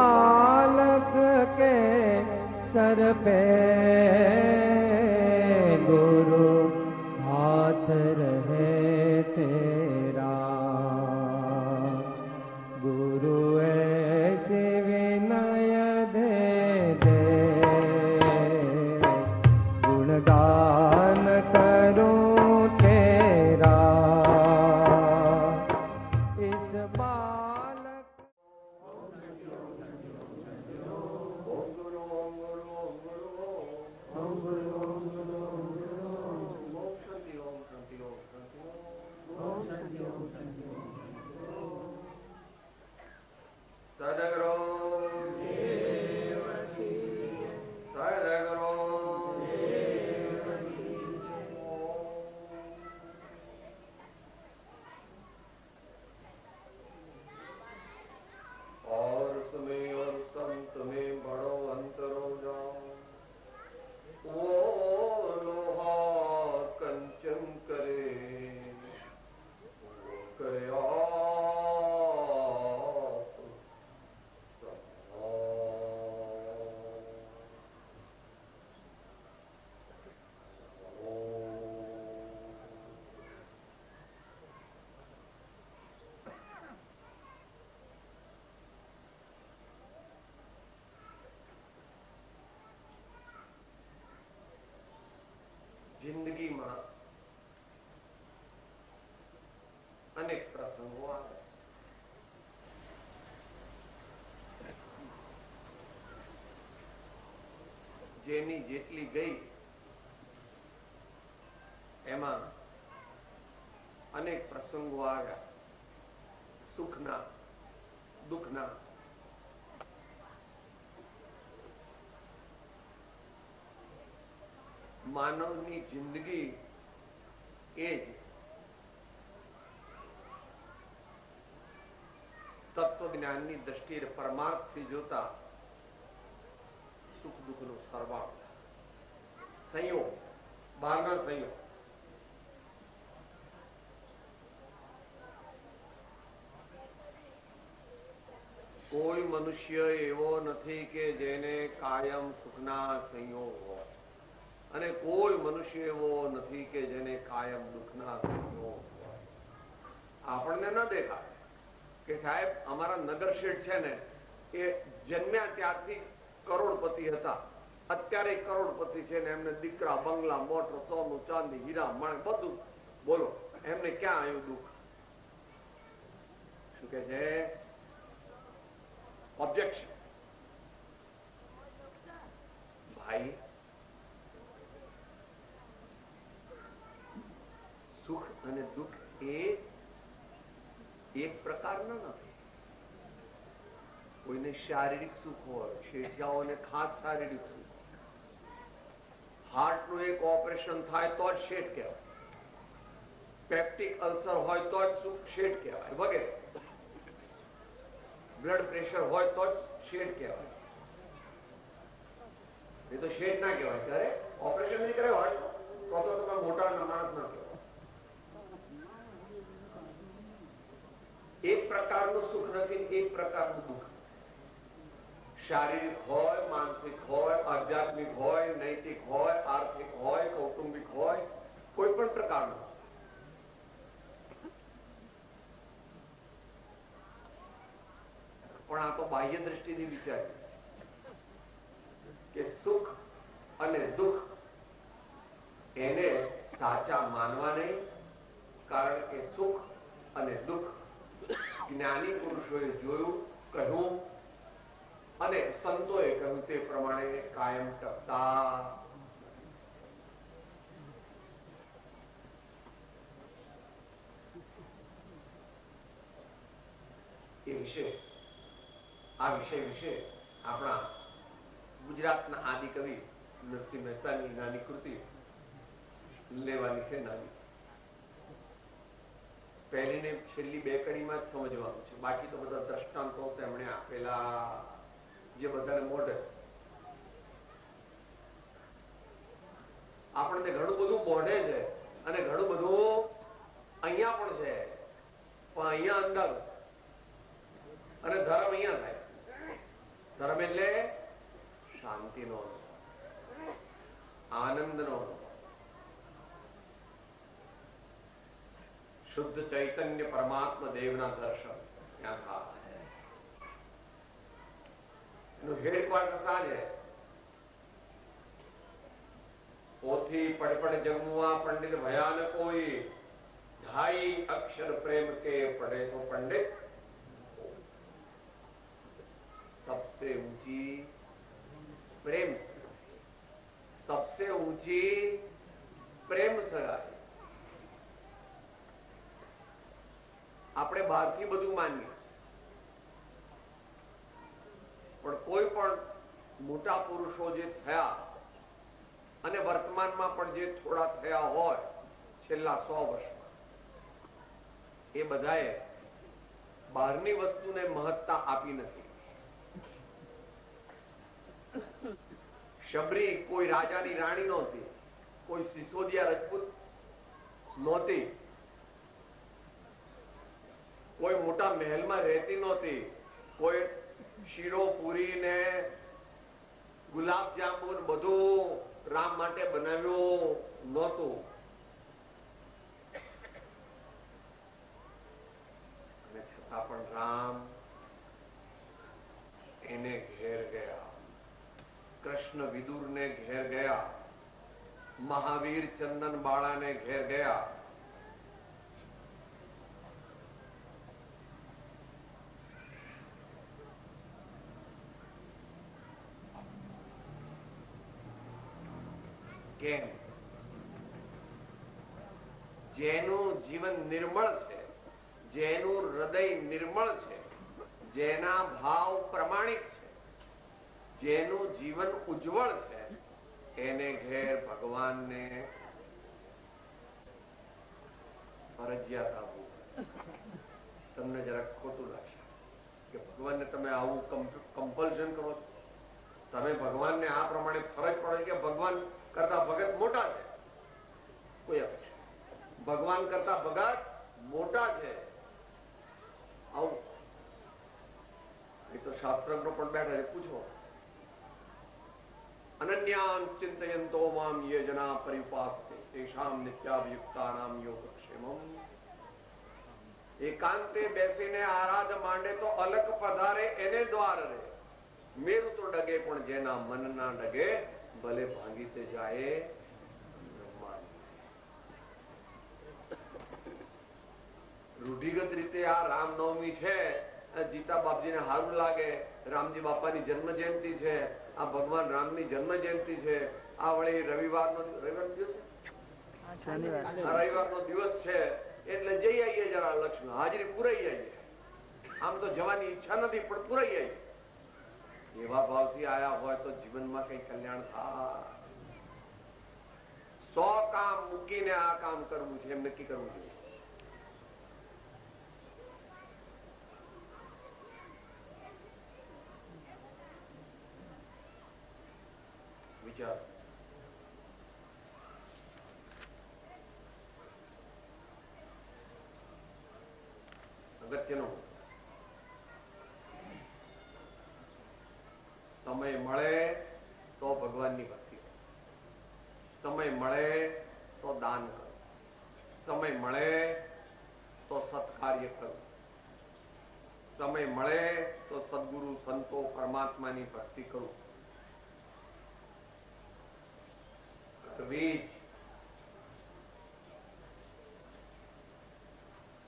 बालक के सर पे गुरु हाथ रहे तेरा, गुरु ऐसे विनय दे दे, गुणगान करूं तेरा इस बालक। જિંદગીમાં અનેક પ્રસંગો આવે, જેની જેટલી ગઈ એમાં અનેક પ્રસંગો આવ્યા, સુખના દુઃખના. માનવની જિંદગી એ જ તત્વજ્ઞાનની દ્રષ્ટિએ પરમાર્થથી જોતા સુખ દુઃખનો સરવાળો, સંયોગ, બહારના સંયોગ. કોઈ મનુષ્ય એવો નથી કે જેને કાયમ સુખના સંયોગ હોય, અને કોઈ મનુષ્ય એવો નથી કે જેને કાયમ દુઃખના સંયોગ હોય. આપણને ન દેખાય કે સાહેબ અમારા નગર શેઠ છે ને એ જન્મ્યા ત્યારથી કરોડપતિ હતા, અત્યારે કરોડપતિ છે ને એમને દીકરા, બંગલા, મોટર, સોનું, ચાંદી, હીરા, માણેક બધું. બોલો એમને ક્યાં આવ્યું દુઃખ? શું કે છે? ઓબ્જેક્શન. ભાઈ, સુખ અને દુઃખ એ એક પ્રકારના નથી. કોઈને શારીરિક સુખ હોય, શેઠિયાઓને ખાસ શારીરિક સુખ. હાર્ટનું એક ઓપરેશન થાય તો જ શેઠ કહેવાય, પેપ્ટિક અલ્સર હોય તો જ સુખ શેઠ કહેવાય, વગેરે. બ્લડ પ્રેશર હોય તો જ શેઠ કહેવાય, એ તો શેઠ ના કહેવાય. ત્યારે ઓપરેશન નહીં કરે હોય તો તમે મોટા માણસ ના કહેવાય. એક પ્રકારનું સુખ નથી, એક પ્રકારનું દુઃખ. શારીરિક હોય, માનસિક હોય, આધ્યાત્મિક હોય, નૈતિક હોય, આર્થિક હોય, કૌટુંબિક હોય, કોઈ પણ પ્રકારનું. પણ આ તો બાહ્ય દ્રષ્ટિથી વિચાર્યું કે સુખ અને દુઃખ એને સાચા માનવા નહીં, કારણ કે સુખ અને દુઃખ જ્ઞાની પુરુષોએ જોયું, કહ્યું અને સંતોએ કહ્યું તે પ્રમાણે કાયમ ટકતા. એ વિશે, આ વિષય વિશે આપણા ગુજરાતના આદિ કવિ નરસિંહ મહેતાની નાની કૃતિ લેવાની છે. નાની પહેલી ને છેલ્લી બે કડીમાં જ સમજવાનું છે, બાકી તો બધા દ્રષ્ટાંતો તેમણે આપેલા જે બધાને મોઢે. આપણને ઘણું બધું મોઢે છે અને ઘણું બધું અહીંયા પણ છે, પણ અહીંયા અંદર અને ધર્મ અહીંયા થાય. ધર્મ એટલે શાંતિનો અનુભવ, આનંદનો અનુભવ, શુદ્ધ ચૈતન્ય પરમાત્મા દેવના દર્શન ત્યાં થાય. એનું હેડક્વાર્ટર સાંજે પોથી પડપડ જમવા પંડિત ભયાન કોઈ, ढाई अक्षर प्रेम के पढ़े तो पंडित. सबसे ऊंची प्रेम सगाई, सबसे ऊंची प्रेम सगाई. આપણે બહારથી બધું માનીએ, પણ કોઈ પણ મોટા પુરુષો જે થયા અને વર્તમાનમાં પણ જે થોડા થયા હોય છેલ્લા 100 વર્ષમાં, એ બધાએ બહારની વસ્તુને મહત્તા આપી નથી. શબરી કોઈ રાજાની રાણી નહોતી, કોઈ સિસોદિયા રજપૂત નહોતી, કોઈ મોટા મહેલમાં રહેતી નહોતી, કોઈ શીરો પૂરી ને ગુલાબ જાંબુ બધું રામ માટે બનાવ્યું નહોતું. પણ રામ એને ઘેર ગયા, કૃષ્ણ વિદુર ને ઘેર ગયા, મહાવીર ચંદન બાળા ને ઘેર ગયા. કેમ? જેનું જીવન નિર્મળ છે, જેનું હૃદય નિર્મળ છે, જેના ભાવ પ્રમાણિક છે, જેનું જીવન ઉજ્જવળ છે, એને ઘેર ભગવાનને ફરજિયાત આપવું. તમને જરા ખોટું લાગશે કે ભગવાનને તમે આવું કમ્પલ્શન કરો છો. તમે ભગવાનને આ પ્રમાણે ફરજ પડે કે ભગવાન કરતા ભગત મોટા છે, કોઈ અપેક્ષા. ભગવાન કરતા ભગત મોટા છે, આવું એ તો શાસ્ત્રજ્ઞો પણ બેઠા છે. પૂછો, અનન્યાન ચિંતયંતો મામ યે જના પરિપાસ્તે તેષામ નિત્યાભિયુક્તાનામ યોગક્ષેમમ. એકાંતે બેસીને આરાધ માંડે તો અલક પધારે એને દ્વાર રે. મેરુ તો ડગે પણ જેના મન ના ડગે, ભલે ભાંગી તે જાય. રૂઢિગત રીતે આ રામનવમી છે, જીતા બાપજીને સારું લાગે, રામજી બાપાની જન્મ જયંતિ છે, આ ભગવાન રામની જન્મ જયંતિ છે, આ વળી રવિવારનો દિવસ છે, એટલે જઈ આવીએ જરા લક્ષ્મી, હાજરી પુરાઈ આવીએ. આમ તો જવાની ઈચ્છા નથી પણ પુરાઈ આવીએ. એવા ભાવથી આયા હોય તો જીવનમાં કઈ કલ્યાણ થાય. 100 કામ મૂકીને આ કામ કરવું છે એમ નક્કી કરવું જોઈએ. વિચાર, અગત્યનો સમય મળે તો ભગવાનની ભક્તિ કરો, સમય મળે તો દાન કરો, સમય મળે તો સત્કાર્ય કરો, સમય મળે તો સદગુરુ સંતો પરમાત્માની ભક્તિ કરો.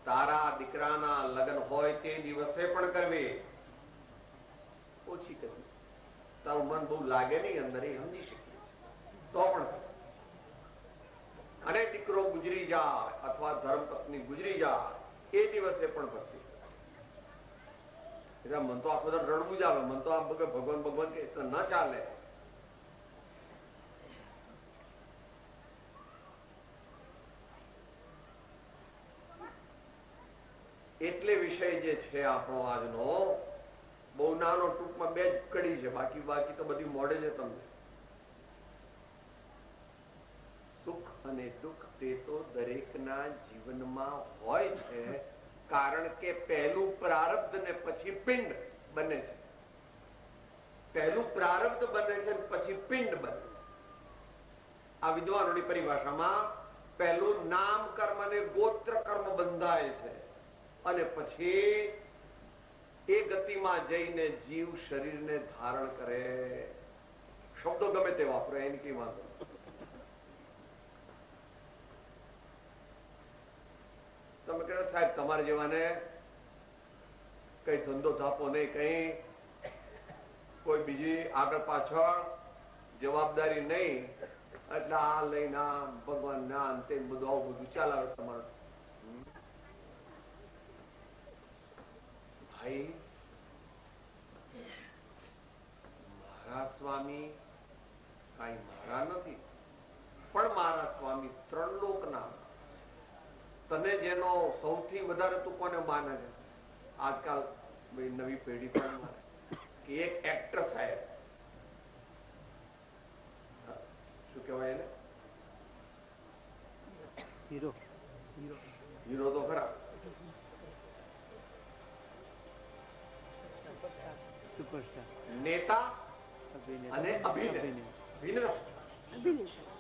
તારા દીકરાના લગ્ન હોય તે દિવસે પણ કરવી, ઓછી કરવી. તારું મન બહુ લાગે નહીં અંદર, એ સમજી શકીએ તો પણ. અને દીકરો ગુજરી જાય અથવા ધર્મપત્ની ગુજરી જાય એ દિવસે પણ ભક્તિ. એટલે મન તો આખો રડવું જ આવે, મન તો આમ ભગવાન ભગવાન કે ન ચાલે. એટલે વિષય જે છે આપણો આજનો બહુ નાનો, ટૂંકમાં 2 જ કડી છે, બાકી તો બધી મોડે છે. તમને સુખ અને દુઃખ તે તો દરેકના જીવનમાં હોય છે, કારણ કે પહેલું પ્રારબ્ધ ને પછી પિંડ બને છે. પહેલું પ્રારબ્ધ બને છે પછી પિંડ બને. આ વિદ્વાનોની પરિભાષામાં પહેલું નામ કર્મ અને ગોત્ર કર્મ બંધાય છે અને પછી એ ગતિમાં જઈને જીવ શરીરને ધારણ કરે. શબ્દો ગમે તે વાપરો, એની કઈ વાંધો નથી. તમે કહો સાહેબ તમારે જેવાને કઈ ધંધો થાપો નહીં, કઈ કોઈ બીજી આગળ પાછળ જવાબદારી નહીં, એટલે આ લઈને ભગવાન ના અંતે બધું આવું બધું ચાલાવે તમારું. ભાઈ મારા સ્વામી કઈ મારા નથી, પણ મારા સ્વામી ત્રણ લોકના. તને જેનો સૌથી વધારે તું કોને માને છે? આજકાલ નવી પેઢી પણ માને કે એક એક્ટર સાહેબ, શું કહેવાય એને, હીરો. હીરો તો ખરા, સુપરસ્ટાર, નેતા અને અભિનેતા.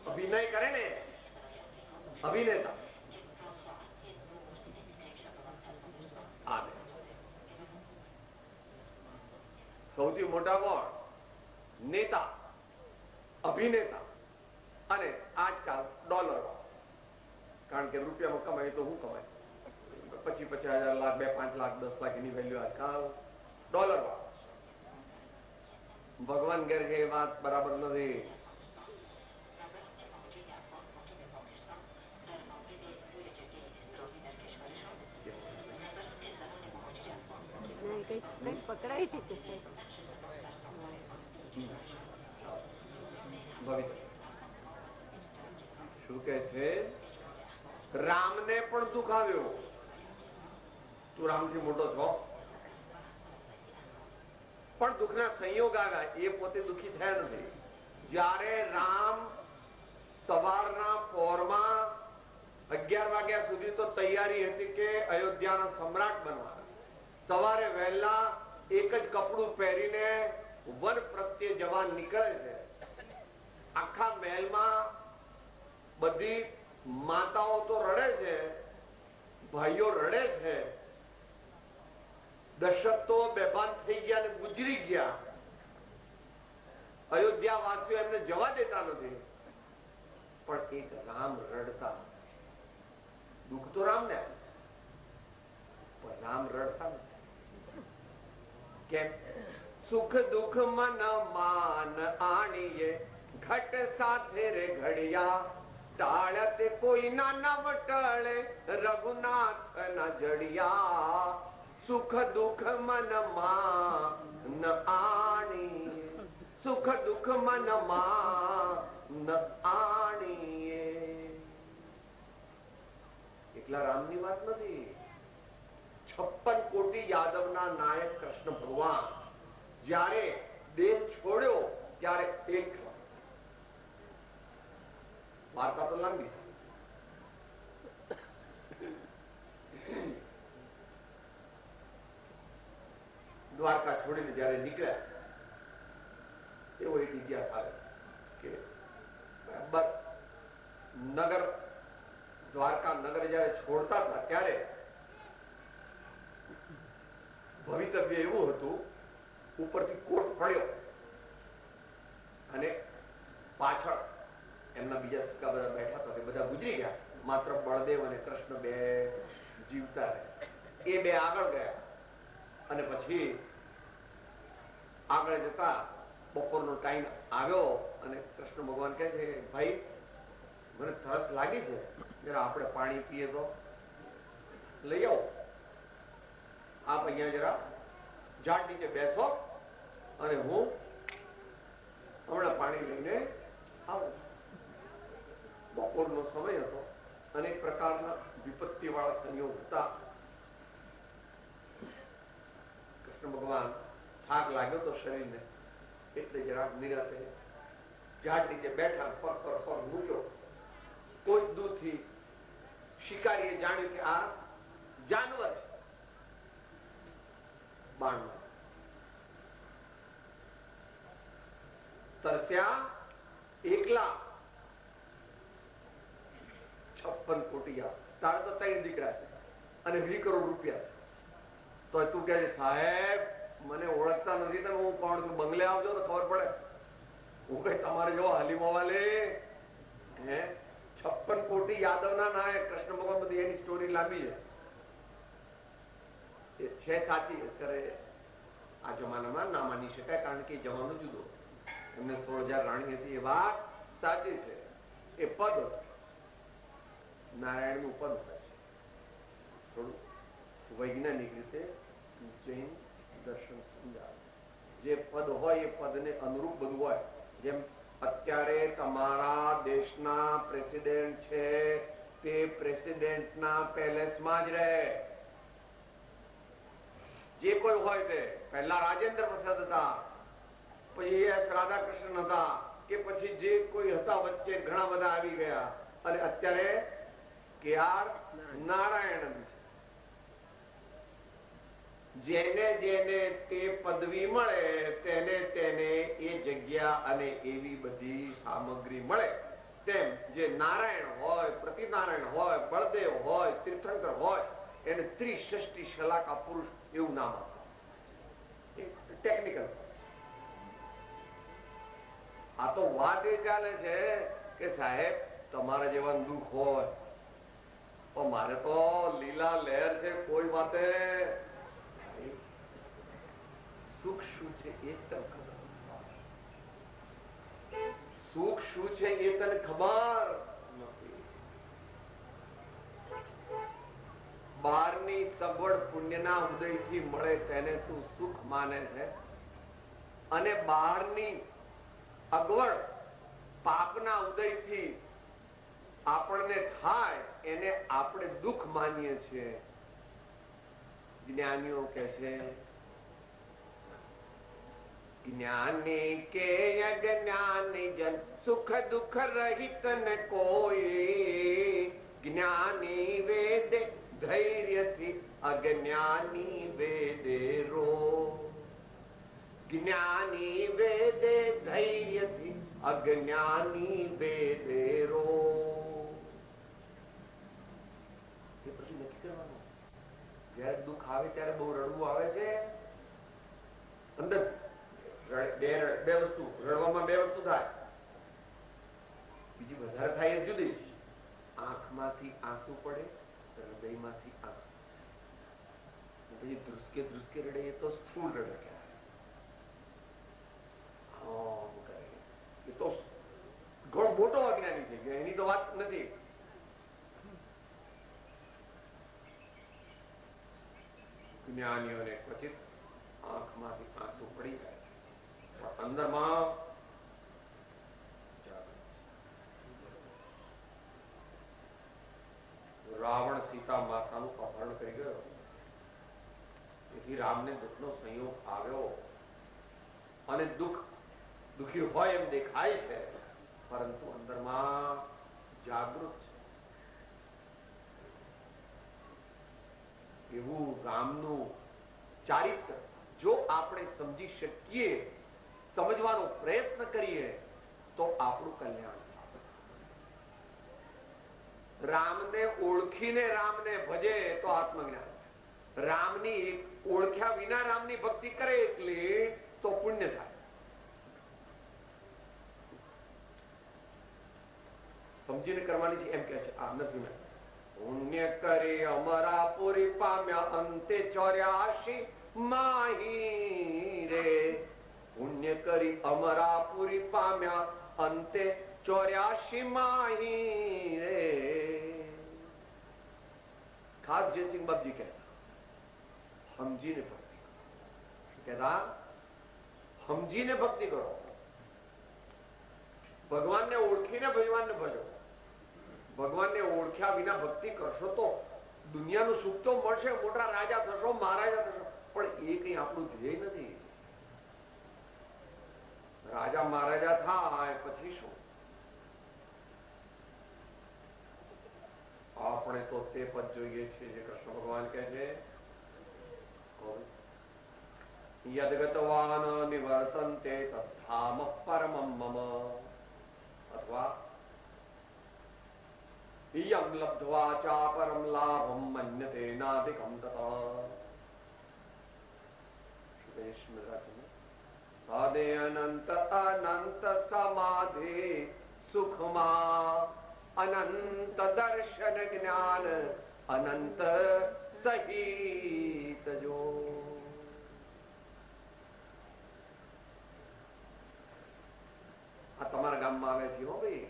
અભિનય કરે ને, અભિનેતા. સૌથી મોટા કોણ? નેતા, અભિનેતા અને આજકાલ ડોલર. કારણ કે રૂપિયામાં કમાય તો શું કમાય? 25,000 લાખ, 2-5 લાખ, 10 લાખ એની વેલ્યુ આજકાલ ડોલર. ભગવાન કહે છે એ વાત બરાબર નથી. પકડાય છે શું કે છે? રામને પણ દુઃખ આવ્યું. તું રામથી મોટો છો, પણ દુઃખના સંયોગ આવ્યા, એ પોતે દુઃખી થયા નથી. જ્યારે રામ સવારના પોરમાં 11 વાગ્યા સુધી તો તૈયારી હતી કે અયોધ્યાના સમ્રાટ બનવા. સવારે વહેલા એક જ કપડું પહેરીને વન પ્રત્યે જવા નીકળે છે. આખા મહેલમાં બધી માતાઓ તો રડે છે, ભાઈઓ રડે છે. દશરથ તો બેભાન થઈ ગયા અને ગુજરી ગયા. અયોધ્યા વાસીઓ એમને જવા દેતા નથી, પણ એક રામ રડતા. દુઃખ તો રામને, પણ રામ રડતા નથી. કેમ? સુખ દુઃખ મન માન આણીએ, ઘટ સાથે રે ઘડિયા, ટાળતે કોઈ નાના વટળે, રઘુનાથ ના જડિયા. સુખ દુઃખ મન માન આણીએ, સુખ દુઃખ મન માન આણીએ. એકલા રામની વાત નથી. 56 કોટી યાદવના નાયક કૃષ્ણ ભગવાન જ્યારે દેહ છોડ્યો ત્યારે એક વાર્તા તો લાંબી છે. દ્વારકા છોડીને જયારે નીકળ્યા એવો એક ઇતિહાસ આવે કે નગર, દ્વારકા નગર જયારે છોડતા હતા ત્યારે ભવિતવ્ય એવું હતું, ઉપરથી કોટ ફળ્યો અને પાછળ એમના બીજા સિક્કા બધા બેઠા હતા, બધા ગુજરી ગયા. માત્ર બળદેવ અને કૃષ્ણ બે જીવતા રહ્યા. એ બે આગળ ગયા અને પછી આગળ જતા બપોરનો ટાઈમ આવ્યો અને કૃષ્ણ ભગવાન કહે છે, ભાઈ મને તરસ લાગી છે, જરા આપણે પાણી પીએ તો લઈ આવો. આપ અહીંયા જરા ઝાડ નીચે બેસો અને હું હમણાં પાણી લઈને આવું. બપોરનો સમય હતો, અનેક પ્રકારના વિપત્તિ વાળા સંયોગ હતા. કૃષ્ણ ભગવાન થાક લાગ્યો તો શરીરને, એટલે જરાક નિરાતે ઝાડ નીચે બેઠા, પગ પર પગ મૂક્યો. કોઈ દૂરથી શિકારીએ જાણ્યું કે આ જાનવર છે. બાણ તરસ્યા એકલા 56 કોટિયા. તારે તો 3 દીકરા છે અને 20 કરોડ રૂપિયા. તો તું કહે સાહેબ મને ઓળખતા નથી તમે હું કોણ છું, બંગલે આવજો તો ખબર પડે. હું કઈ તમારે જો હાલી મોવાલે હે 56 કોટી યાદવના નાયક કૃષ્ણ ભગવાન. બધી એની સ્ટોરી લાંબી છે. એ છે સાચી. અત્યારે આ જમાનામાં ના માની શકાય કારણ કે જમાનો જુદો. એમને 16,000 રાણી હતી એ વાત સાચી છે. એ પદ નારાયણ નું પદ હોય છે. થોડું વૈજ્ઞાનિક રીતે જૈન દર્શન સમજાવે. જે પદ હોય એ પદને અનુરૂપ બધું હોય. જેમ અત્યારે તમારા દેશના પ્રેસિડેન્ટ છે તે પ્રેસિડેન્ટના પેલેસમાં જ રહે. જે કોઈ હોય તે. પહેલા રાજેન્દ્ર પ્રસાદ હતા, પછી એસ રાધાકૃષ્ણન હતા, કે પછી જે કોઈ હતા વચ્ચે ઘણા બધા આવી ગયા, અને અત્યારે કે આર નારાયણ છે. જેને જેને તે પદવી મળે તેને તેને એ જગ્યા અને એવી બધી સામગ્રી મળે. તેમ જે નારાયણ હોય, પ્રતિનારાયણ હોય, બળદેવ હોય, તીર્થંકર હોય એને ત્રિષષ્ટિ શલાકા પુરુષ એવું નામ આપે. ટેકનિકલ. આ તો વાત એ ચાલે છે કે સાહેબ તમારા જેવા દુઃખ હોય તો મારે તો લીલા લહેર છે. કોઈ વાતે સુખ શું છે એ તને ખબર, સુખ શું છે એ તને ખબર નથી. બહારની સગવડ પુણ્યના ઉદયથી મળે તેને તું સુખ માને છે, અને બહારની અગવડ પાપના ઉદયથી આપણને થાય એને આપણે દુઃખ માનીએ છીએ. જ્ઞાનીઓ કહે છે જ્ઞાની કે અજ્ઞાની જન સુખ દુઃખ રહિત ન કોઈ. જ્ઞાની વેદે ધૈર્યથી અજ્ઞાની વેદે રો. જ્ઞાની વેદે ધૈર્યથી અજ્ઞાની વેદે રો. એ પછી નક્કી કરવાનું. જયારે દુઃખ આવે ત્યારે બહુ રડવું આવે છે. અંદર બે વસ્તુ રડવામાં, બે વસ્તુ થાય. બીજી વધારે થાય એ જુદી. આંખમાંથી આંસુ પડે, હૃદયમાંથી આંસુ. પછી ધ્રુસકે ધ્રુસકે રડે એ તો સ્થૂળ રડે કહેવાય. એ તો ઘણો મોટો અજ્ઞાની થઈ ગયો. એની તો વાત નથી. જ્ઞાનીઓને ક્વચિત આંખમાંથી આંસુ પડી જાય, પણ અંદરમાં રાવણ સીતા માતાનું અપહરણ કરી ગયો. તેથી રામને દુઃખનો સંયોગ આવ્યો અને દુઃખી હોય એમ દેખાય છે, પરંતુ અંદરમાં જાગૃત છે. એવું રામનું ચારિત્ર જો આપણે સમજી શકીએ, સમજવાનો પ્રયત્ન કરીએ તો આપણું કલ્યાણ. રામને ઓળખીને રામને ભજે તો આત્મજ્ઞાન. રામની ઓળખ્યા વિના રામની ભક્તિ કરે એટલે તો પુણ્ય થાય. સમજીને કરવાની છે એમ કે છે. આ નથી પુણ્ય કરી અમરાપુરી પામ્યા અંતે 84 માહી રે. પુણ્ય કરી અમરાપુરી પામ્યા અંતે 84 માહી રે. ખાસ જયસિંહ બાપજી કહેતા સમજીને ભક્તિ કરો. કહેતા સમજીને ભક્તિ કરો. ભગવાનને ઓળખીને ભગવાનને ભજો. ભગવાનને ઓળખ્યા વિના ભક્તિ કરશો તો દુનિયાનું સુખ તો મળશે, મોટા રાજા થશો, મહારાજા થશો, પણ એ કઈ આપણું ધ્યેય નથી. રાજા મહારાજા થાય પછી શું? આપણે તો તે પદ જોઈએ છે જે કૃષ્ણ ભગવાન કહે છે યદગતવાન નિવર્તન્તે તથા રામ પરમમ મમ અથવા યમ લબ્ધ્વા ચા પરમ લાભમ મન્યતે નાધિકમ તત સદે અનંત અનંત સમાધિ સુખમાં અનંત દર્શન જ્ઞાન અનંત સહિત જો. આ તમારા ગામમાં આવે છે હો ભાઈ,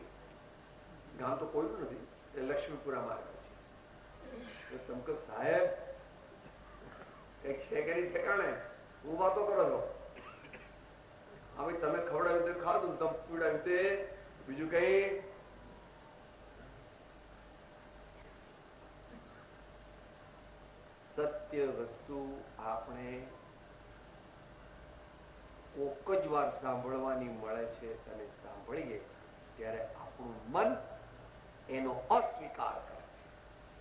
ગામ તો કોઈનું નથી, એ લક્ષ્મીપુરામાં આવે છે. તમે કહો સાહેબ કઈક છે કે નહીં ઠેકાણે, હું વાતો કરો છો? હવે તમે ખવડાવ્યું તે ખાધું, તમે પીવડાવ્યું તે બીજું કઈ. સત્ય વસ્તુ આપણે કોક જ વાર સાંભળવાની મળે છે અને સાંભળીએ ત્યારે આપણું મન એનો અસ્વીકાર કરે છે,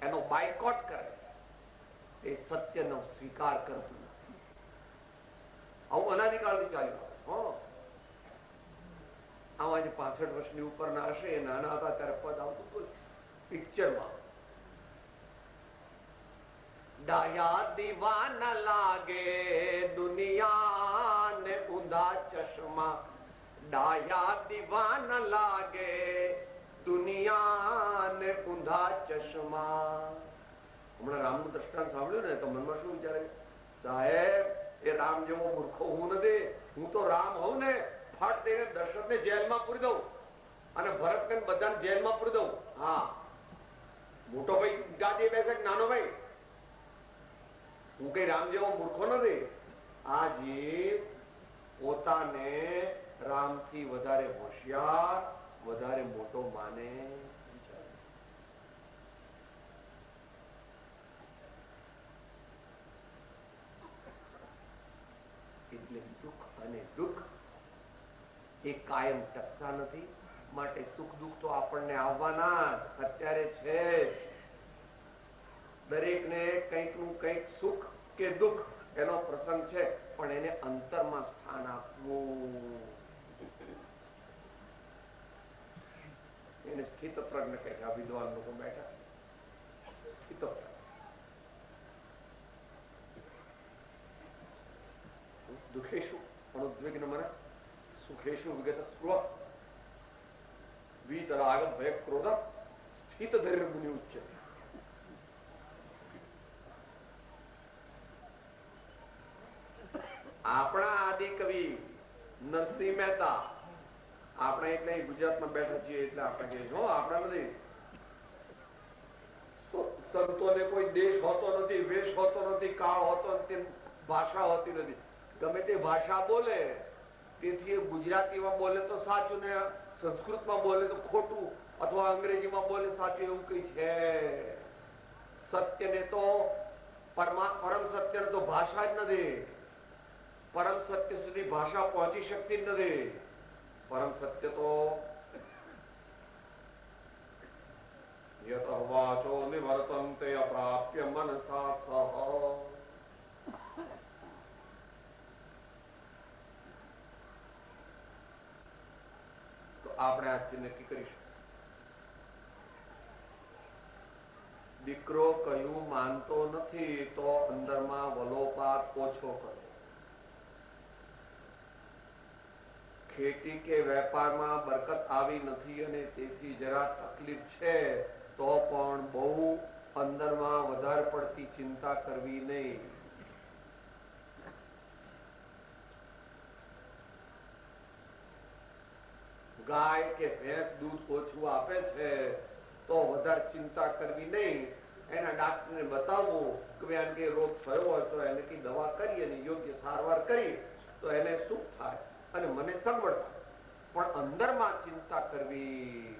એનો બાયકોટ કરે છે, એ સત્યનો સ્વીકાર કરતું નથી. આવું અનાદિકાળથી ચાલ્યું આવે છે. આવા જે 65 વર્ષની ઉપરના હશે, એ નાના હતા ત્યારે પદ આવતું હતું પિક્ચરમાં, ડાયા દીવાના લાગે દુનિયા ને ઊંધા ચશ્મા, ડાયા દીવાના લાગે દુનિયા ને ઊંધા ચશ્મા. હમણાં રામનું દ્રષ્ટાંત સાંભળ્યું ને તો મનમાં શું વિચારે? સાહેબ એ રામ જેવો મૂર્ખો હું નથી, હું તો રામ હોઉં ને ફાટ દઈને દશરથને જેલમાં પૂરી દઉં અને ભરતને બધાને જેલમાં પૂરી દઉં. હા, મોટો ભાઈ ગાદી બેસે કે નાનો ભાઈ? હું કઈ રામ જેવો મૂર્ખો નથી. આ જીવ પોતાને રામથી વધારે હોશિયાર, વધારે મોટો માને. એટલે સુખ અને દુઃખ એ કાયમ ટકતા નથી, માટે સુખ દુઃખ તો આપણને આવવાના અત્યારે છે. દરેકને કંઈક નું કંઈક સુખ કે દુઃખ એનો પ્રસંગ છે, પણ એને અંતરમાં સ્થાન આપવું, એને સ્થિત પ્રજ્ઞ કહે છે. આ વિદ્વાન લોકો બેઠા સ્થિત પ્રજ્ઞ. દુઃખેશુ અનુદ્વિગ્ન મન સુખેશુ વિગત સ્પૃહ વીતરાગ ભય ક્રોધ સ્થિત ધૈર્ય મુનિ ઉચ્ચતે. આપણા આદિ કવિ નરસિંહ મહેતા, આપણે એટલે ગુજરાતમાં બેઠા છીએ એટલે આપણે કહીએ છો, આપણા નથી. સંતોને કોઈ દેશ હોતો નથી, વેશ હોતો નથી, કાળ હોતો નથી, ભાષા હોતી નથી. ગમે તે ભાષા બોલે, તેથી ગુજરાતીમાં બોલે તો સાચું ને સંસ્કૃતમાં બોલે તો ખોટું, અથવા અંગ્રેજીમાં બોલે સાચું, એવું કઈ છે. સત્યને તો પરમ સત્યને તો ભાષા જ નથી. પરમ સત્ય સુધી ભાષા પહોંચી શકતી જ નથી. પરમ સત્ય તો યત વાચો નિવર્તન્તે અપ્રાપ્ય મનસા સહ. તો આપણે આજથી નક્કી કરીશું, દીકરો કયું માનતો નથી તો અંદરમાં વલોપાત ઓછો કરો. ખેતી કે વેપારમાં બરકત આવી નથી અને તેથી જરા તકલીફ છે, તો પણ બહુ અંદરમાં વધારે પડતી ચિંતા કરવી નહીં. ગાય કે ભેંસ દૂધ ઓછું આપે છે તો વધારે ચિંતા કરવી નહીં. એના ડાક્ટરને બતાવવું કે ભાઈ કે રોગ થયો હોય તો એને કઈ દવા કરી અને યોગ્ય સારવાર કરી તો એને સુખ થાય અને મને સગવડ થાય. પણ અંદરમાં ચિંતા કરવી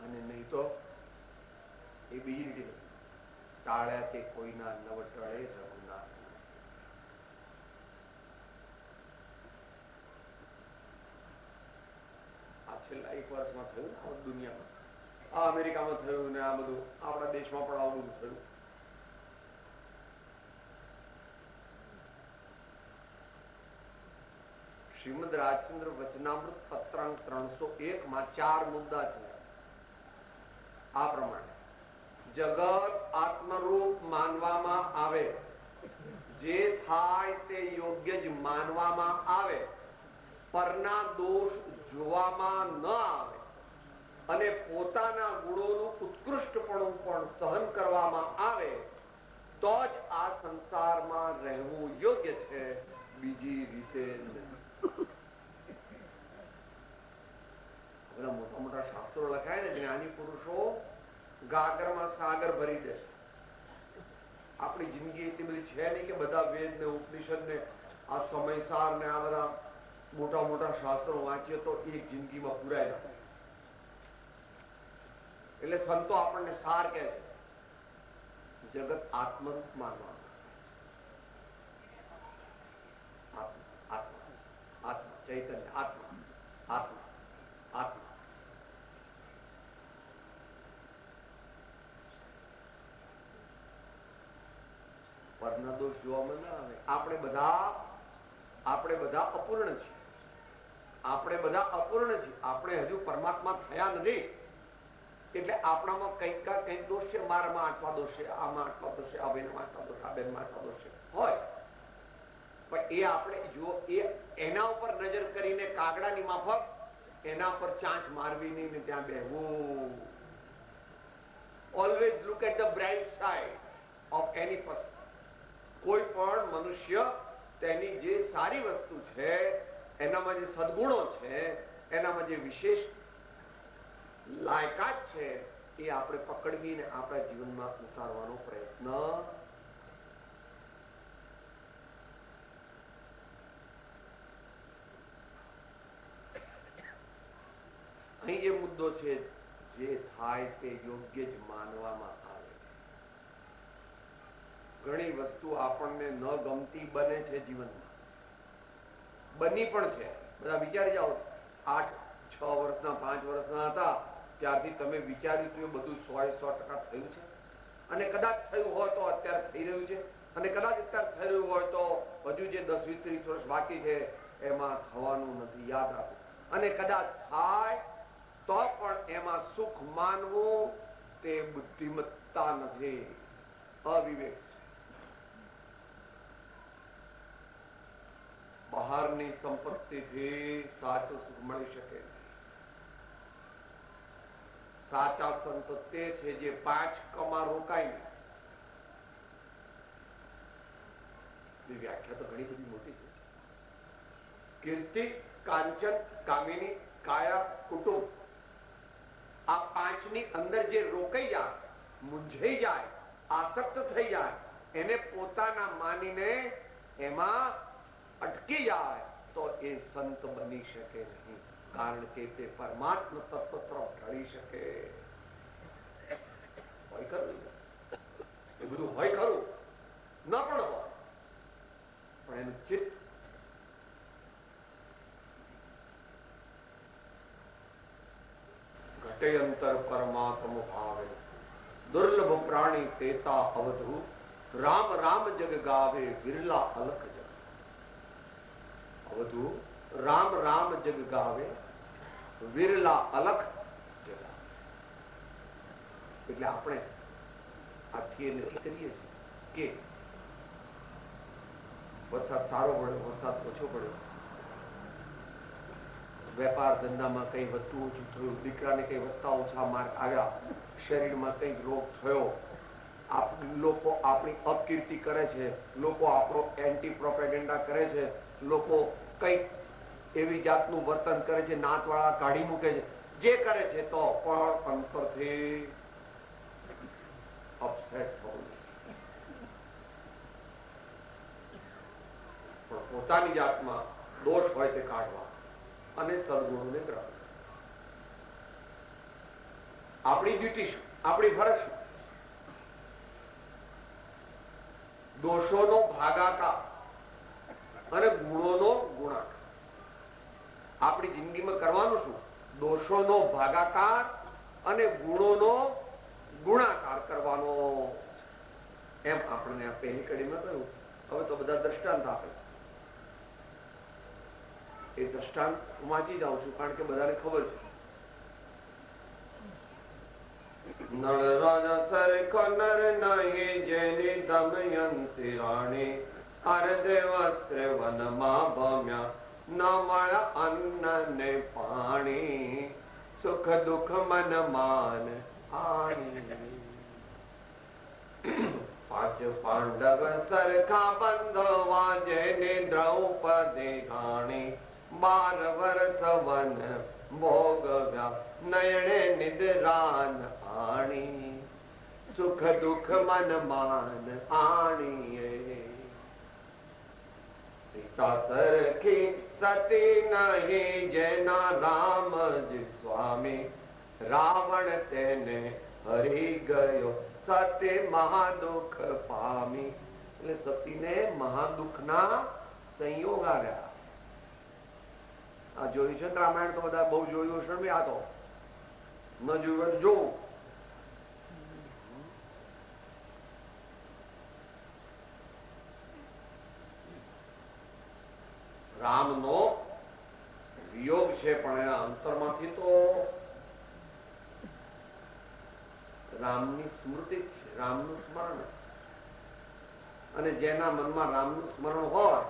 અને નહીં તો એ બીજી રીતે ટાળ્યા તે કોઈના નવટળે રઘુનાથ. આ છેલ્લા 1 વર્ષમાં થયું દુનિયામાં આ અમેરિકામાં થયું ને આ બધું આપણા દેશમાં પણ આવું બધું થયું. શ્રીમદ રાજચંદ્ર વચનામૃત પત્રાંક 301 માં 4 મુદ્દા છે. આ પ્રમાણે જગત આત્મરૂપ માનવામાં આવે, જે થાય તે યોગ્ય જ માનવામાં આવે, પરના દોષ જોવામાં ન આવે અને પોતાના ગુણોનું ઉત્કૃષ્ટપણું પણ સહન કરવામાં આવે તો જ આ સંસારમાં રહેવું યોગ્ય છે, બીજી રીતે નહીં. બધા મોટા મોટા શાસ્ત્રો લખાય ને, જ્ઞાની પુરુષો ગાગરમાં સાગર ભરી દે. આપણી જિંદગી એટલી બધી છે નહીં કે બધા વેદ ને ઉપનિષદ ને આ સમયસાર ને આ બધા મોટા મોટા શાસ્ત્રો વાંચીએ તો એક જિંદગીમાં પુરાય ના. એટલે સંતો આપણને સાર કહે છે, જગત આત્મરૂપ માનવાનું. આત્મા આત્મા આત્મા ચૈતન્ય આત્મા આત્મા આત્મા. પરના દોષ જોવામાં ના આવે. આપણે બધા અપૂર્ણ છીએ. આપણે બધા અપૂર્ણ છીએ. આપણે હજુ પરમાત્મા થયા નથી. એટલે આપણામાં કંઈક દોષ છે. મારામાં આટલા દોષ છે, આમાં આટલા દોષ છે, આ બેનમાં આટલા દોષ, આ બેનમાં આટલા દોષ છે હોય. પણ એ આપણે જો એના ઉપર નજર કરીને કાગડાની માફક એના પર ચાંચ મારવી નહીં ને ત્યાં બેહવું. Always look at the bright side of any person. કોઈ પણ મનુષ્ય તેની જે સારી વસ્તુ છે, એનામાં જે સદગુણો છે, એનામાં જે વિશેષ લાયકાત છે, એ આપણે પકડવીને આપણા જીવનમાં ઉતારવાનો પ્રયત્ન. અહીં જે મુદ્દો છે, જે થાય તે યોગ્ય જ માનવામાં આવે. ઘણી વસ્તુ આપણને ન ગમતી બને છે જીવનમાં, બની પણ છે. બધા વિચારી જાઓ, 8, 6 વર્ષના 5 વર્ષના હતા ત્યારથી તમે વિચાર્યું હતું એ બધું 100% થયું છે. અને કદાચ થયું હોય તો અત્યારે થઈ રહ્યું છે, અને કદાચ અત્યારે થઈ રહ્યું હોય તો હજુ જે 10, 20, 30 વર્ષ બાકી છે એમાં થવાનું નથી. યાદ રાખો. અને કદાચ થાય તો પણ એમાં સુખ માનવું તે બુદ્ધિમત્તા નથી, અવિવેક છે. બહારની સંપત્તિથી સાચું સુખ મળી શકે નહીં. સાચા સંત તે છે જે 5 કમા રોકાય. વ્યાખ્યા તો ઘણી બધી મોટી છે. કીર્તિ, કાંચન, કામિની, કાયા, કુટુંબ, આ 5ની અંદર જે રોકાઈ જાય, મૂંઝાઈ જાય, આસક્ત થઈ જાય, એને પોતાના માનીને એમાં અટકી જાય તો એ સંત બની શકે નહીં. કારણ કે તે પરમાત્મા તત્વ તરફ ઢળી શકે. હોય ખરું, એ બધું હોય ખરું, ન પણ હોય, પણ એનું ચિત્ત ઘટે અંતર પરમાત્મ ભાવે, દુર્લભ પ્રાણી તેતા અવધુ, રામ રામ જગ ગાવે, વિરલા અલખ જગ. અવધુ રામ રામ જગ ગાવે, વિરલા અલખ જગ. એટલે આપણે આથી નક્કી કરીએ છીએ કે વરસાદ સારો પડ્યો, વરસાદ ઓછો પડ્યો, વેપાર ધંધામાં કઈ વધતું ઓછું થયું, દીકરાને કઈ વધતા ઓછા માર્ક આવ્યા, શરીરમાં કઈ રોગ થયો, લોકો આપણી અપકીર્તિ કરે છે, લોકો આપણો એન્ટી પ્રોપેગેન્ડા કરે છે, લોકો કઈ એવી જાતનું વર્તન કરે છે, નાતવાળા કાઢી મૂકે છે, જે કરે છે તો પણ અંતરથી અપસેટ થવું. પણ પોતાની જાતમાં દોષ હોય તે કાઢવા અને સદગુણોને ગ્રહણ. આપણી ડ્યુટી શું, આપણી ફરજ શું? દોષોનો ભાગાકાર અને ગુણોનો ગુણાકાર. આપણી જિંદગીમાં કરવાનું શું? દોષોનો ભાગાકાર અને ગુણોનો ગુણાકાર કરવાનો. એમ આપણને આ પહેલી કડીમાં કહ્યું. હવે તો બધા દ્રષ્ટાંત આપે. એ દ્રષ્ટાંત વાંચી જાઉં છું, કારણ કે બધાને ખબર છે. નળ રાજા સરખો નર નહીં, જેની દમયંતી રાણી, અર્ધે વસ્ત્રે વનમાં ભમ્યા, ન મળ્યા અન્ન ને પાણી, સુખ દુઃખ મન માન આણી. પાંચ પાંડવ સરખા બંધવા, જેને દ્રૌપદી ઘાણી, 12 વર્ષ વન ભોગવ્યા, નયણે નિદ્રાન આણી, સુખ દુઃખ મન માન આણીએ. સીતા સરખી સતી નહીં, જેના રામજી સ્વામી, રાવણ તેને હરી ગયો, સતી મહાદુખ પામી. એટલે સતીને મહાદુખના સંયોગ આવ્યા. આ જોયું છે રામાયણ તો બધા બહુ જોયું હશે. આ તો ન જોયું જોવું. રામનો વિયોગ છે, પણ એના અંતરમાંથી તો રામની સ્મૃતિ જ છે, રામનું સ્મરણ. અને જેના મનમાં રામનું સ્મરણ હોય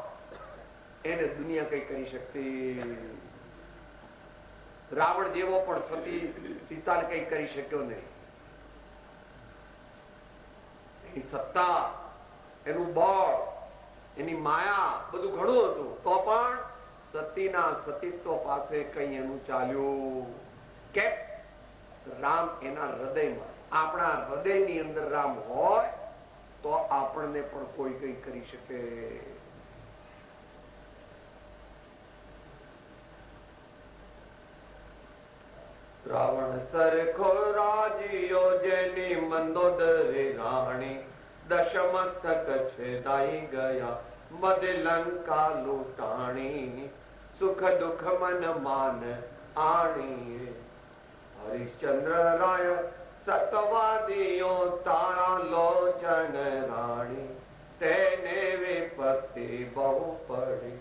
એને દુનિયા કઈ કરી શકતી. રાવણ જેવો પણ સતી સીતાને કઈ કરી શક્યો નહીં. એની સત્તા, એનું બળ, એની માયા બધું ઘણું હતું, તો પણ સતીના સતીત્વ પાસે કઈ એનું ચાલ્યું કે રામ એના હૃદયમાં, આપણા હૃદયની અંદર રામ હોય તો આપણને પણ કોઈ કઈ કરી શકે. રાવણ સરખો રાજીયો, જેની મંદોદરી રાણી, દશમસ્તક છેદાઈ ગયા, મદે લંકા લૂંટાણી, સુખ દુઃખ મન માન આણી. હરિશ્ચંદ્ર રાય સતવાદીઓ, તારા લોચન રાણી, તેને વિપત્તિ બહુ પડી,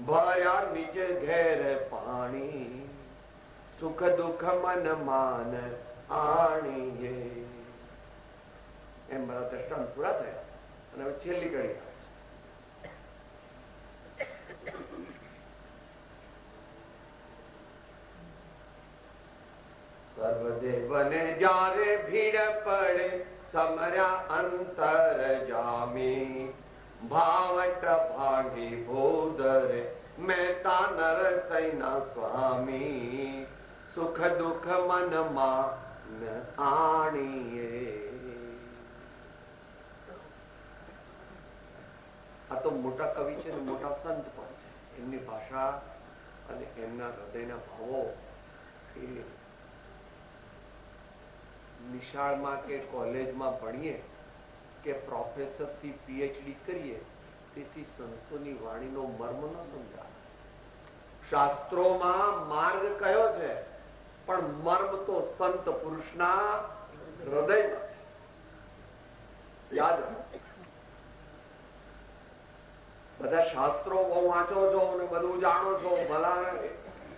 ભર્યા નિજ ઘેર પાણી, સુખ દુઃખ મન માન આણીએ. એમ બધા દ્રષ્ટાંત પૂરા થયા. અને હવે છેલ્લી કડી. સર્વદેવને જ્યારે ભીડ પડે, સમર્યા અંતર જામી, ભાવટ ભાગી ભૂદરે, મહેતા નરસૈના સ્વામી, સુખ દુઃખ મન માન આણીએ. આ તો મોટા કવિ છે ને મોટા સંત પણ છે. એમની ભાષા અને એમના હૃદયના ભાવો એ નિશાળમાં કે કોલેજમાં ભણીએ કે પ્રોફેસર થી પીએચડી કરીએ તેથી સંતોની વાણીનો મર્મ ન સમજાય. શાસ્ત્રોમાં માર્ગ કયો છે, પણ મર્મ તો સંત પુરુષના હૃદયમાં. યાદ રાખો, બધા શાસ્ત્રો બહુ વાંચો છો અને બધું જાણો છો, ભલા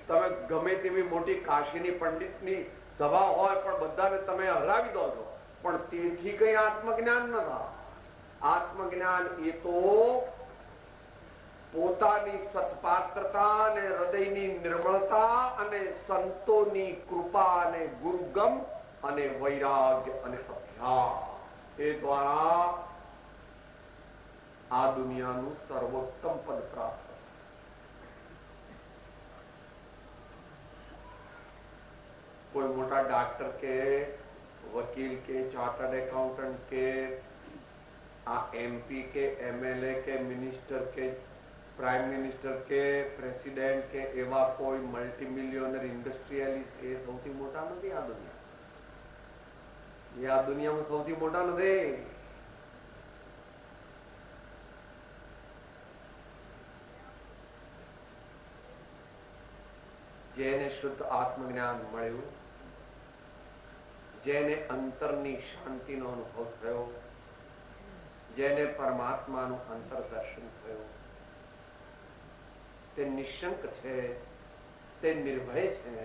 તમે ગમે તેવી મોટી કાશીની પંડિતની સભા હોય પણ બધાને તમે હરાવી દો છો, પણ તેથી કઈ આત્મજ્ઞાન ન થાય. આત્મજ્ઞાન એ તો પોતાની સત્પાત્રતા અને હૃદયની નિર્મળતા અને સંતોની કૃપા અને ગુરુગમ અને વૈરાગ્ય અને અભ્યાસ એ દ્વારા આ દુનિયાનું સર્વોત્તમ પદ પ્રાપ્ત. કોઈ મોટા ડોક્ટર કે વકીલ કે ચાર્ટર્ડ એકાઉન્ટન્ટ કે આ એમપી કે એમએલએ કે મિનિસ્ટર કે પ્રાઇમ મિનિસ્ટર કે પ્રેસિડેન્ટ કે એવા કોઈ મલ્ટી મિલિયનર ઇન્ડસ્ટ્રીયલિસ્ટ એ સૌથી મોટા નથી. આ દુનિયા એ આ દુનિયામાં સૌથી મોટા નથી. જેને શુદ્ધ આત્મજ્ઞાન મળ્યું જેને અંતરની શાંતિનો અનુભવ થયો, જેને પરમાત્માનું અંતરદર્શન થયું, તે નિશંક છે, તે નિર્ભય છે,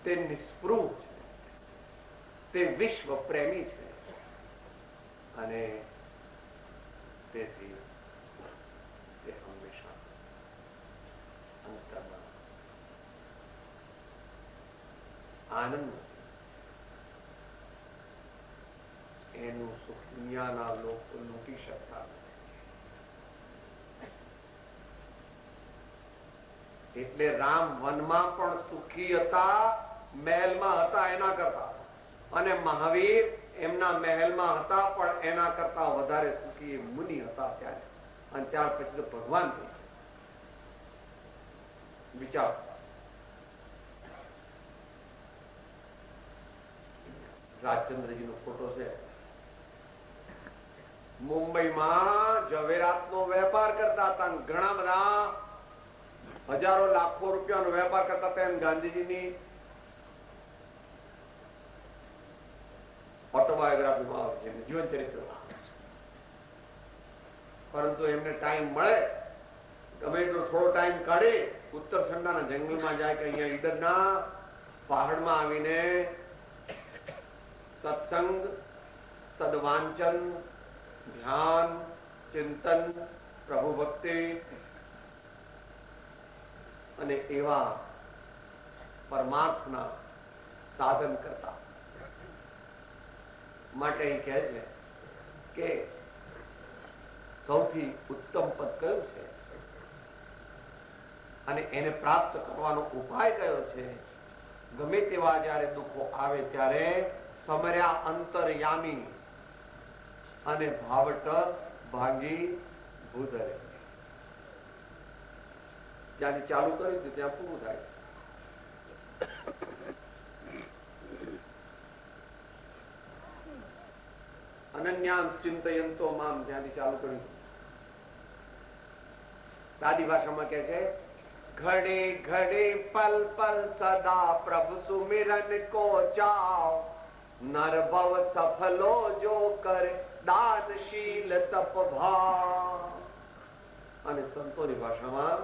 તે નિસ્પૃહ છે, તે વિશ્વ પ્રેમી છે. અને તેથી તે હંમેશા અંતરમાં આનંદ, એનું સુખ દુનિયાના લોકો લૂંટી શકતા નથી. એટલે રામ વનમાં પણ સુખી હતા, મહેલમાં હતા એના કરતા, અને મહાવીર એમના મહેલમાં હતા પણ એના કરતા વધારે સુખી મુનિ હતા ત્યારે. અને ત્યાર પછી તો ભગવાન થઈ ગયા. વિચાર, રાજચંદ્રજીનો ફોટો છે. મુંબઈમાં ઝવેરાતનો વેપાર કરતા હતા. ઘણા બધા હજારો લાખો રૂપિયાનો વેપાર કરતા હતા. એમ ગાંધીજીની ઓટોબાયોગ્રાફીમાં આવે છે, જીવન ચરિત્ર. પરંતુ એમને ટાઈમ મળે, ગમે એટલો થોડો ટાઈમ કાઢે, ઉત્તર સંડાના જંગલમાં જાય કે અહીંયા ઈડરના પહાડમાં આવીને સત્સંગ, સદવાંચન, ધ્યાન, ચિંતન, પ્રભુ ભક્તિ અને એવા પરમાર્થના સાધન કરતા. માટે અહીં કહે છે કે સૌથી ઉત્તમ પદ કયું છે અને એને પ્રાપ્ત કરવાનો ઉપાય કયો છે? ગમે તેવા જયારે દુઃખો આવે ત્યારે સમર્યા અંતરયામી અને ભાવટ ભાંગી ભૂધરે. જ્યાંથી ચાલુ કર્યું હતું ત્યાં પૂરું થાય. અનન્યાંશ ચિંતયંતો મામ, જ્યાંથી ચાલુ કર્યું. સાદી ભાષામાં કહે છે, ઘડે ઘડે પલ પલ સદા પ્રભુ સુમિરન કો ચાવ, નર ભવ સફલો જો કરે દાનશીલ તપ ભાવ. અને સંતોની ભાષામાં,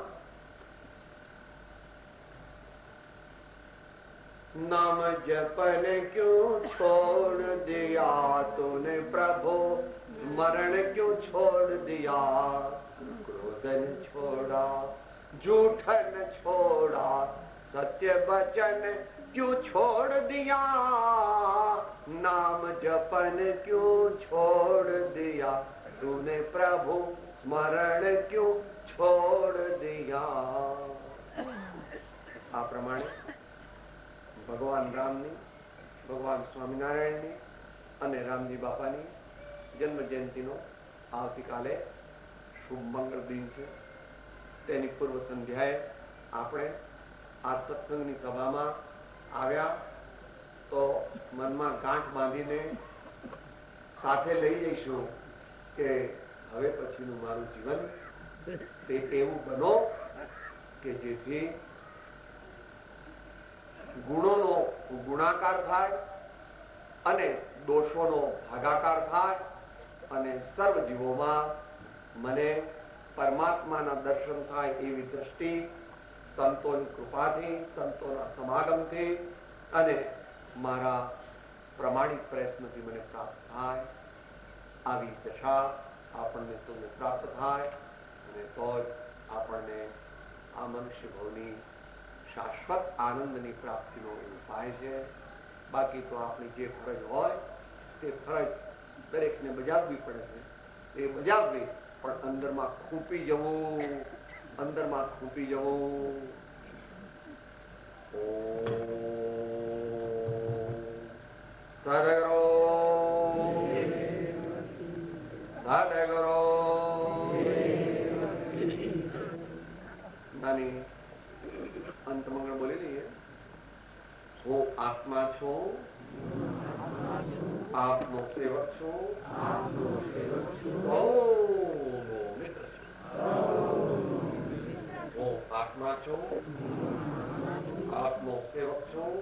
नाम जपन क्यों छोड़ दिया तूने प्रभु, स्मरण क्यों छोड़ दिया, क्रोधन छोड़ा, झूठन छोड़ा, सत्य वचन क्यों छोड़ दिया, नाम जपन क्यों छोड़ दिया तूने प्रभु, स्मरण क्यों छोड़ दिया. આ પ્રમાણે ભગવાન રામની, ભગવાન સ્વામિનારાયણની અને રામજી બાપાની જન્મ જયંતિનો આવતીકાલે શુભ મંગળ દિન છે. તેની પૂર્વ સંધ્યાએ આપણે આ સત્સંગની સભામાં આવ્યા તો મનમાં ગાંઠ બાંધીને સાથે લઈ જઈશું કે હવે પછીનું મારું જીવન તે એવું બનો કે જેથી ગુણોનો ગુણાકાર થાય અને દોષોનો ભાગાકાર થાય અને સર્વ જીવોમાં મને પરમાત્માના દર્શન થાય એવી દ્રષ્ટિ સંતોની કૃપાથી, સંતોના સમાગમથી અને મારા પ્રમાણિક પ્રયત્નથી મને પ્રાપ્ત થાય. આવી દશા આપણને તમને પ્રાપ્ત થાય અને તો જ આપણને આ મનુષ્ય ભવની શાશ્વત આનંદની પ્રાપ્તિનો ઉપાય છે. બાકી તો આપણી જે ફરજ હોય તે ફરજ દરેકને બજાવવી પડે છે. એ બજાવવી, પણ અંદરમાં ખૂંપી જવું, અંદરમાં ખૂંપી જવું. સદગુરુ સદગુરુ નાની અંત મંગળ બોલી લઈએ. હું આત્મા છું, આપનો સેવક છું, હું આત્મા છું, આપનો સેવક છું.